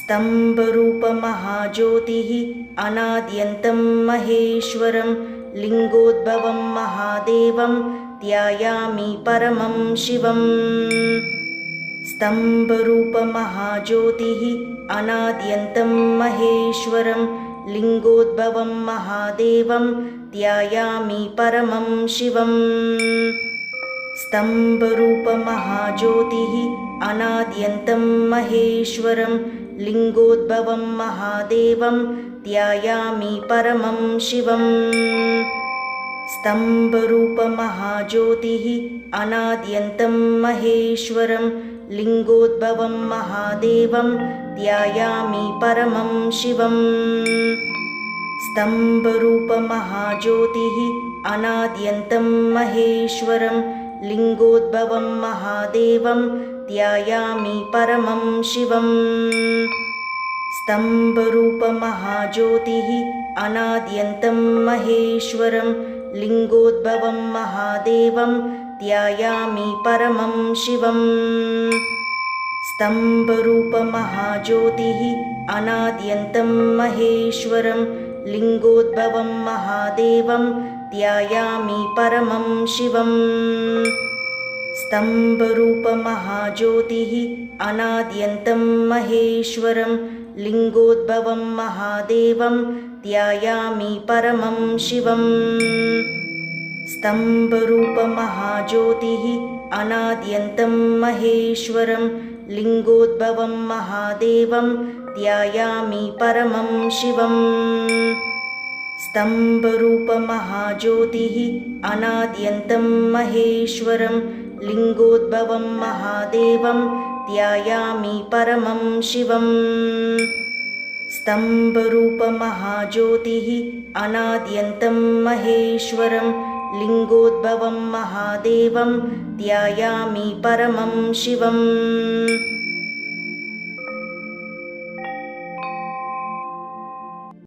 स्तम्भरूपमहाज्योतिः अनाद्यन्तं महेश्वरं लिङ्गोद्भवं महादेवं ध्यायामि परमं शिवम्। स्तम्भरूपमहाज्योतिः अनाद्यन्तं महेश्वरं लिङ्गोद्भवं महादेवं ध्यायामि परमं शिवम्। स्तम्भरूपमहाज्योतिः अनाद्यन्तं महेश्वरं लिङ्गोद्भवं महादेवं ध्यायामि परमं शिवम्। स्तम्भरूपमहाज्योतिः अनाद्यन्तं महेश्वरं लिङ्गोद्भवं महादेवं ध्यायामि परमं शिवम्। स्तम्भरूपमहाज्योतिः अनाद्यन्तं महेश्वरं लिङ्गोद्भवं महादेवं ध्यायामि परमं शिवम्। स्तम्भरूपमहाज्योतिः अनाद्यन्तं महेश्वरं लिङ्गोद्भवं महादेवं ध्यायामि परमं शिवम्। स्तम्भरूपमहाज्योतिः अनाद्यन्तं महेश्वरं लिङ्गोद्भवं महादेवं ध्यायामि परमं शिवम्। स्तम्भरूपमहाज्योतिः अनाद्यन्तं महेश्वरं लिङ्गोद्भवं महादेवं ध्यायामि परमं शिवम्। स्तम्भरूपमहाज्योतिः अनाद्यन्तं महेश्वरं लिङ्गोद्भवं महादेवं ध्यायामि परमं शिवम्। स्तम्भरूपमहाज्योतिः अनाद्यन्तं महेश्वरं लिङ्गोद्भवं महादेवं ध्यायामि परमं शिवम्। स्तम्भरूपमहाज्योतिः अनाद्यन्तं महेश्वरं लिङ्गोद्भवं महादेवं ध्यायामि परमं शिवम्।